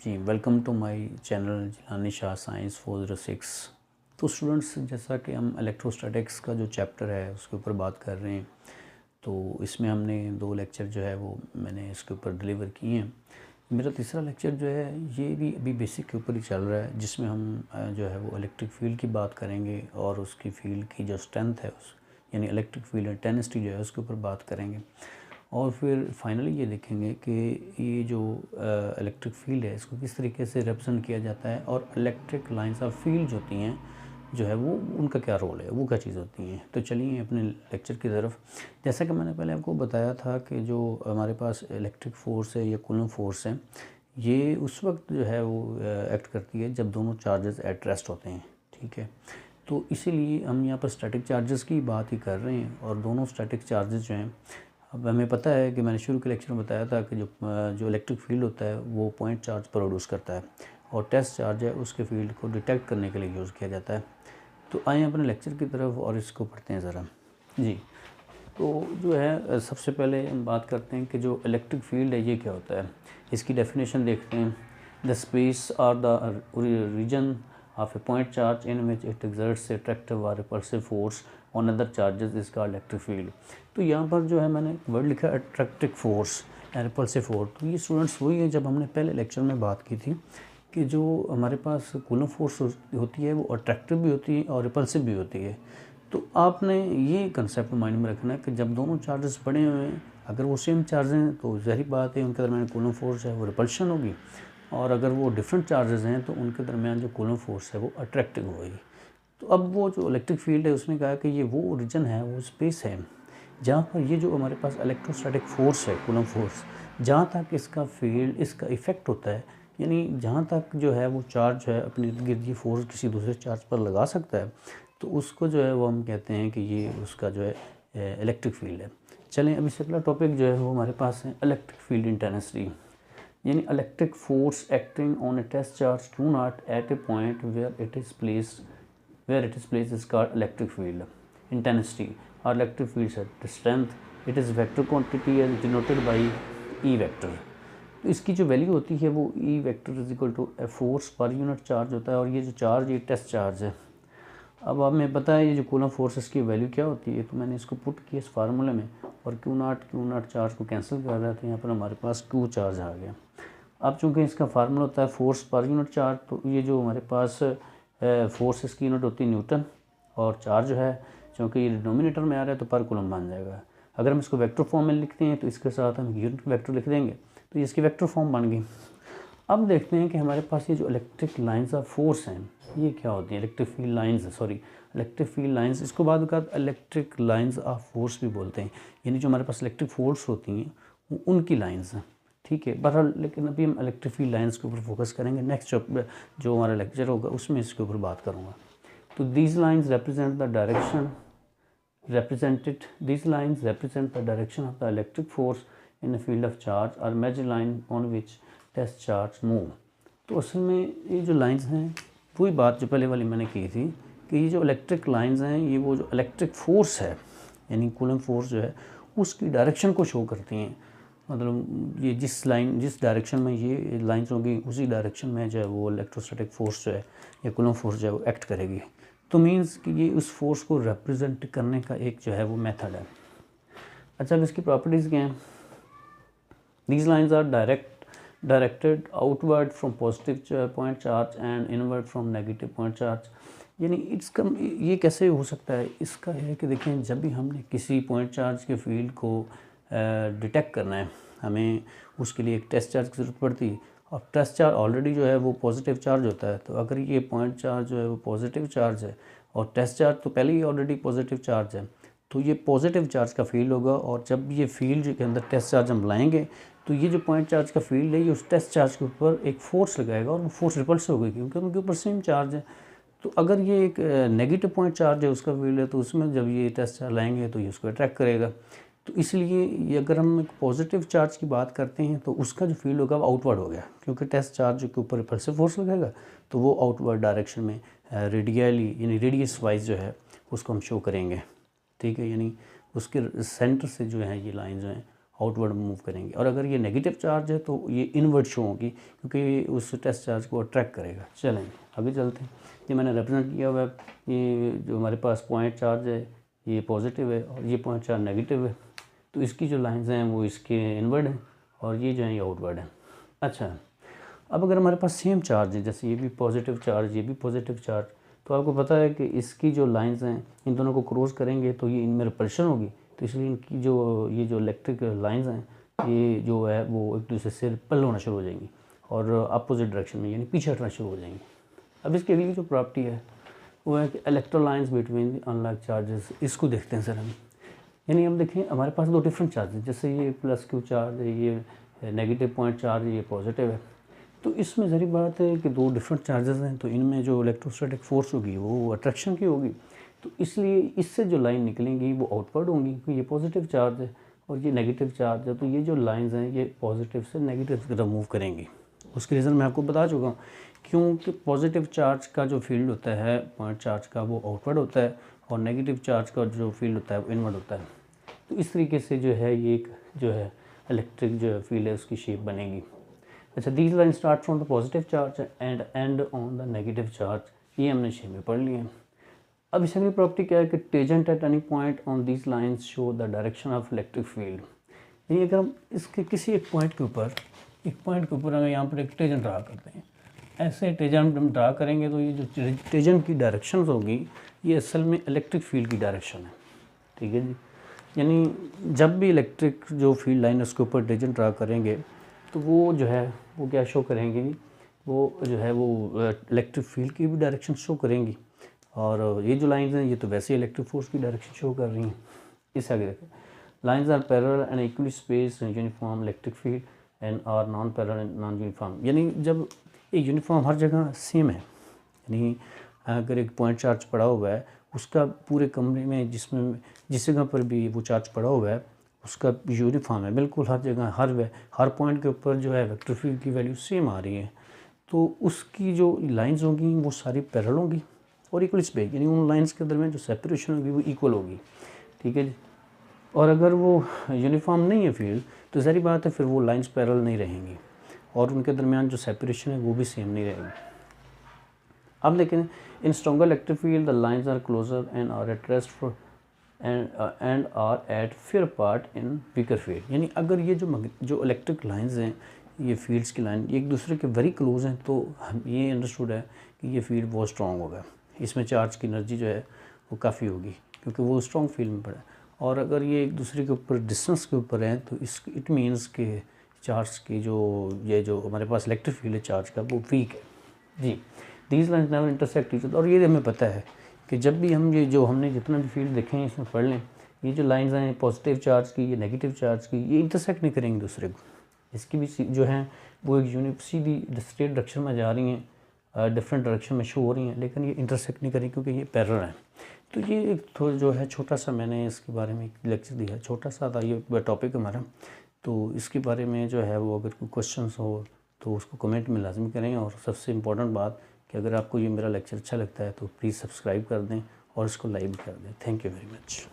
Ji, welcome to my channel Jilani Shah science 406। तो students, जैसा कि हम इलेक्ट्रोस्टैटिक्स का जो चैप्टर है उसके ऊपर बात कर रहे हैं, तो इसमें हमने 2 लेक्चर जो है वो मैंने इसके ऊपर डिलीवर किए हैं। मेरा तीसरा लेक्चर जो है ये भी अभी बेसिक के ऊपर ही चल रहा है, जिसमें हम जो है वो इलेक्ट्रिक फील्ड की बात करेंगे और उसकी फील्ड की जो स्ट्रेंथ है उस यानी इलेक्ट्रिक फील्ड इंटेंसिटी जो है उसके ऊपर बात करेंगे। और फिर फाइनली ये देखेंगे कि ये जो इलेक्ट्रिक फील्ड है इसको किस तरीके से रिप्रेजेंट किया जाता है और इलेक्ट्रिक लाइंस ऑफ फील्ड होती हैं जो है वो उनका क्या रोल है, वो क्या चीज़ होती हैं। तो चलिए अपने लेक्चर की तरफ। जैसा कि मैंने पहले आपको बताया था कि जो हमारे पास इलेक्ट्रिक फोर्स है या कूलम फोर्स है, ये उस वक्त जो है वो एक्ट करती है जब दोनों चार्जेस एट रेस्ट होते हैं। ठीक है, तो इसीलिए हम यहाँ पर स्टैटिक चार्जेस की बात ही कर रहे हैं। और दोनों स्टैटिक चार्जेस जो हैं, अब हमें पता है कि मैंने शुरू के लेक्चर में बताया था कि जो इलेक्ट्रिक फील्ड होता है वो पॉइंट चार्ज प्रोड्यूस करता है और टेस्ट चार्ज है उसके फील्ड को डिटेक्ट करने के लिए यूज़ किया जाता है। तो आइए अपने लेक्चर की तरफ और इसको पढ़ते हैं ज़रा। जी, तो जो है सबसे पहले हम बात करते हैं कि जो इलेक्ट्रिक फील्ड है ये क्या होता है। इसकी डेफिनेशन देखते हैं। द स्पेस और the region of a point charge in which it exerts attractive और repulsive force on other charges is called electric field. तो यहाँ पर जो है मैंने वर्ड लिखा है अट्रैक्टिव फोर्स या रिपल्सिव फोर्स। तो ये स्टूडेंट्स वही है जब हमने पहले लेक्चर में बात की थी कि जो हमारे पास कूलम फोर्स होती है वो अट्रैक्टिव भी होती है और रिपल्सिव भी होती है। तो आपने ये कंसेप्ट माइंड में रखना है कि जब दोनों चार्जेस पड़े हुए हैं, अगर वो सेम चार्ज हैं तो ज़ाहिर बात है उनके दरमियान कूलम फोर्स है वो रिपल्शन होगी, और अगर वो डिफरेंट चार्जेस हैं तो उनके दरमियान जो कूलम फोर्स है वो अट्रैक्टिव होगी। तो अब वो जो इलेक्ट्रिक फील्ड है उसने कहा कि ये वो रीजन है, वो स्पेस है जहाँ पर ये जो हमारे पास इलेक्ट्रोस्टैटिक फोर्स है, कूलम फोर्स, जहाँ तक इसका फील्ड, इसका इफ़ेक्ट होता है, यानी जहाँ तक जो है वो चार्ज है अपने इर्द गिर्द ये फोर्स किसी दूसरे चार्ज पर लगा सकता है, तो उसको जो है वो हम कहते हैं कि ये उसका जो है इलेक्ट्रिक फील्ड है। चलें अभी से अगला टॉपिक जो है वो हमारे पास है इलेक्ट्रिक फील्ड इंटेंसिटी, यानी electric force acting on a test charge Q naught at a point where it is placed is called electric field intensity or electric field strength. It is vector quantity as denoted by E vector. तो इसकी जो value होती है वो E vector is equal to force per unit charge होता है, और ये जो चार्ज ये टेस्ट चार्ज है। अब हमें पता है ये जो कूलम फोर्स की वैल्यू क्या होती है, तो मैंने इसको पुट किया इस फार्मूले में और Q नॉट चार्ज को कैंसिल कर रहा है, तो यहाँ पर हमारे पास Q चार्ज आ गया। अब चूँकि इसका फार्मूला होता है फोर्स पर यूनिट चार्ज, तो ये जो हमारे पास फोर्स इसकी यूनिट होती है न्यूटन, और चार्ज जो है चूँकि ये डिनोमिनेटर में आ रहा है तो पर कूलम बन जाएगा। अगर हम इसको वेक्टर फॉर्म में लिखते हैं तो इसके साथ हम यूनिट वेक्टर लिख देंगे, तो इसकी वेक्टर फॉर्म बन गई। अब देखते हैं कि हमारे पास ये जो इलेक्ट्रिक लाइंस ऑफ फोर्स हैं ये क्या होती हैं। इलेक्ट्रिक फील्ड लाइंस, इसको बाद इलेक्ट्रिक लाइंस ऑफ फोर्स भी बोलते हैं, यानी जो हमारे पास इलेक्ट्रिक फोर्स होती हैं वो उनकी लाइंस हैं। ठीक है, बहरहाल लेकिन अभी हम इलेक्ट्रिक फील्ड लाइंस के ऊपर फोकस करेंगे। नेक्स्ट जो हमारा लेक्चर होगा उसमें इसके ऊपर बात करूँगा। तो these lines represent the direction of the electric force in a field of charge or measure line on which test charge move। तो असल में ये जो लाइंस हैं वही बात जो पहले वाली मैंने की थी कि ये जो इलेक्ट्रिक लाइंस हैं ये वो जो इलेक्ट्रिक फोर्स है यानी कूलम फोर्स जो है उसकी डायरेक्शन को शो करती हैं। मतलब ये जिस डायरेक्शन में ये लाइंस होगी उसी डायरेक्शन में जो है वो इलेक्ट्रोस्टैटिक फोर्स जो है या कूलम फोर्स जो है वो एक्ट करेगी। तो मींस कि ये उस फोर्स को रिप्रेजेंट करने का एक जो है वो मेथड है। अच्छा, अब इसकी प्रॉपर्टीज़ क्या हैं। These lines are directed outward from positive point charge and inward from negative point charge. यानी इसका ये कैसे हो सकता है, इसका है कि देखें जब भी हमने किसी पॉइंट चार्ज के फील्ड को डिटेक्ट करना है, हमें उसके लिए एक टेस्ट चार्ज की ज़रूरत पड़ती है, और टेस्ट चार्ज ऑलरेडी जो है वो पॉजिटिव चार्ज होता है। तो अगर ये पॉइंट चार्ज जो है वो पॉजिटिव चार्ज है और टेस्ट चार्ज तो पहले ही ऑलरेडी पॉजिटिव चार्ज है, तो ये पॉजिटिव चार्ज का फील्ड होगा, और जब ये फील्ड के अंदर टेस्ट चार्ज हम लाएंगे तो ये जो पॉइंट चार्ज का फील्ड है ये उस टेस्ट चार्ज के ऊपर एक फोर्स लगाएगा, और वो फोर्स रिपल्सिव होगी क्योंकि उनके ऊपर सेम चार्ज है। तो अगर ये एक नेगेटिव पॉइंट चार्ज है उसका फील्ड है, तो उसमें जब ये टेस्ट चार्ज लाएंगे तो ये उसको अट्रैक्ट करेगा। तो इसलिए ये अगर हम एक पॉजिटिव चार्ज की बात करते हैं तो उसका जो फील्ड होगा वो आउटवर्ड हो गया, क्योंकि टेस्ट चार्ज के ऊपर रिपल्सिव फोर्स लगेगा तो वो आउटवर्ड डायरेक्शन में रेडियली यानी रेडियस वाइज जो है उसको हम शो करेंगे। ठीक है, यानी उसके सेंटर से जो है ये लाइन जो है आउटवर्ड मूव करेंगी, और अगर ये नेगेटिव चार्ज है तो ये इनवर्ड शो होगी क्योंकि उस टेस्ट चार्ज को अट्रैक्ट करेगा। चलें आगे चलते हैं। ये मैंने रिप्रेजेंट किया हुआ है, ये जो हमारे पास पॉइंट चार्ज है ये पॉजिटिव है और ये पॉइंट चार्ज नेगेटिव है, तो इसकी जो लाइंस हैं वो इसके इनवर्ड हैं और ये जो है ये आउटवर्ड है। अच्छा, अब अगर हमारे पास सेम चार्ज है, जैसे ये भी पॉजिटिव चार्ज ये भी पॉजिटिव चार्ज, तो आपको पता है कि इसकी जो लाइंस हैं इन दोनों को क्रॉस करेंगे तो ये इनमें रिपल्शन होगी, तो इसलिए इनकी जो ये जो इलेक्ट्रिक लाइंस हैं ये जो है वो एक दूसरे से रिपल होना शुरू हो जाएंगी और अपोजिट डायरेक्शन में यानी पीछे हटना शुरू हो जाएंगी। अब इसकी अगली जो प्रॉपर्टी है वो है कि इलेक्ट्रोलाइंस बिटवीन अनलाइक चार्जेस, इसको देखते हैं सर हम। यानी हम देखें हमारे पास दो डिफरेंट चार्ज है, जैसे ये प्लस क्यू चार्ज है, ये नेगेटिव पॉइंट चार्ज है, ये पॉजिटिव है, तो इसमें ज़री बात है कि दो डिफरेंट चार्जेस हैं, तो इनमें जो इलेक्ट्रोस्टैटिक फोर्स होगी वो अट्रैक्शन की होगी, तो इसलिए इससे जो लाइन निकलेंगी वो आउटवर्ड होंगी क्योंकि ये पॉजिटिव चार्ज है और ये नेगेटिव चार्ज है, तो ये जो लाइंस हैं ये पॉजिटिव से नेगेटिव की तरफ मूव करेंगी। उसकी रीज़न मैं आपको बता चुका हूँ, क्योंकि पॉजिटिव चार्ज का जो फील्ड होता है पॉइंट चार्ज का वो आउटवर्ड होता है और नेगेटिव चार्ज का जो फील्ड होता है वो इनवर्ड होता है। तो इस तरीके से जो है ये एक जो है इलेक्ट्रिक जो फील्ड है उसकी शेप बनेगी। अच्छा, these line start from the positive charge and and on the negative charge, ये हमने शेप में पढ़ लिया है। अब इसकी प्रॉपर्टी क्या है कि tangent at any point on these lines show the direction of electric field. यानी अगर हम इसके किसी एक पॉइंट के ऊपर हमें यहाँ पर एक टेजेंट ड्रा करते हैं, ऐसे टेजेंट हम ड्रा करेंगे तो ये जो टेजेंट की डायरेक्शन होगी ये असल में इलेक्ट्रिक फील्ड की डायरेक्शन है। ठीक है जी, यानी जब भी इलेक्ट्रिक जो फील्ड लाइन उसके ऊपर टेजेंट ड्रा करेंगे तो वो जो है वो क्या शो करेंगी, वो जो है वो इलेक्ट्रिक फील्ड की भी डायरेक्शन शो करेंगी, और ये जो लाइंस हैं ये तो वैसे इलेक्ट्रिक फोर्स की डायरेक्शन शो कर रही हैं। इससे आगे देखें, lines are parallel and equally spaced uniform electric field and are non parallel and non uniform. यानी जब एक यूनिफॉर्म हर जगह सेम है, यानी अगर एक पॉइंट चार्ज पड़ा हुआ है उसका पूरे कमरे में जिस जगह पर भी वो चार्ज पड़ा हुआ है उसका यूनिफॉर्म है, बिल्कुल हर जगह हर पॉइंट के ऊपर जो है वेक्टर फील्ड की वैल्यू सेम आ रही है, तो उसकी जो लाइंस होंगी वो सारी पैरेलल होंगी और इक्वल स्पेस, यानी उन लाइंस के दरमियान जो सेपरेशन होगी वो इक्वल होगी। ठीक है जी, और अगर वो यूनिफॉर्म नहीं है फील्ड तो ज़ाहिर बात है फिर वो लाइंस पैरेलल नहीं रहेंगी और उनके दरमियान जो सेपरेशन है वो भी सेम नहीं रहेगी। अब लेकिन in stronger electric field the lines are closer and are at rest for and are at fair part in weaker field. यानी अगर ये जो इलेक्ट्रिक लाइंस हैं ये फील्ड्स की लाइन एक दूसरे के वेरी क्लोज हैं तो हम ये अंडरस्टूड है कि ये फील्ड बहुत स्ट्रॉन्ग होगा, इसमें चार्ज की एनर्जी जो है वो काफ़ी होगी क्योंकि वो स्ट्रॉन्ग फील्ड में पड़ा है। और अगर ये एक दूसरे के ऊपर डिस्टेंस के ऊपर हैं तो इट मीन्स के चार्ज की जो हमारे पास इलेक्ट्रिक फील्ड है चार्ज का वो वीक है जी। These lines never intersect each other, और ये हमें पता है कि जब भी हम हमने जितना भी फील्ड देखे हैं इसमें पढ़ लें, ये जो लाइंस हैं पॉजिटिव चार्ज की ये नेगेटिव चार्ज की ये इंटरसेक्ट नहीं करेंगे दूसरे को, इसकी भी जो है वो एक सीधी स्ट्रेट डायरेक्शन में जा रही हैं, डिफरेंट डायरेक्शन में शो हो रही हैं, लेकिन ये इंटरसेक्ट नहीं करेंगी क्योंकि ये पैरेलल है। तो ये एक जो है छोटा सा मैंने इसके बारे में लेक्चर दिया, छोटा सा था ये टॉपिक हमारा, तो इसके बारे में जो है वो अगर कोई क्वेश्चंस हो तो उसको कमेंट में लाजमी करें। और सबसे इम्पोर्टेंट बात कि अगर आपको ये मेरा लेक्चर अच्छा लगता है तो प्लीज़ सब्सक्राइब कर दें और इसको लाइक कर दें। Thank you very much.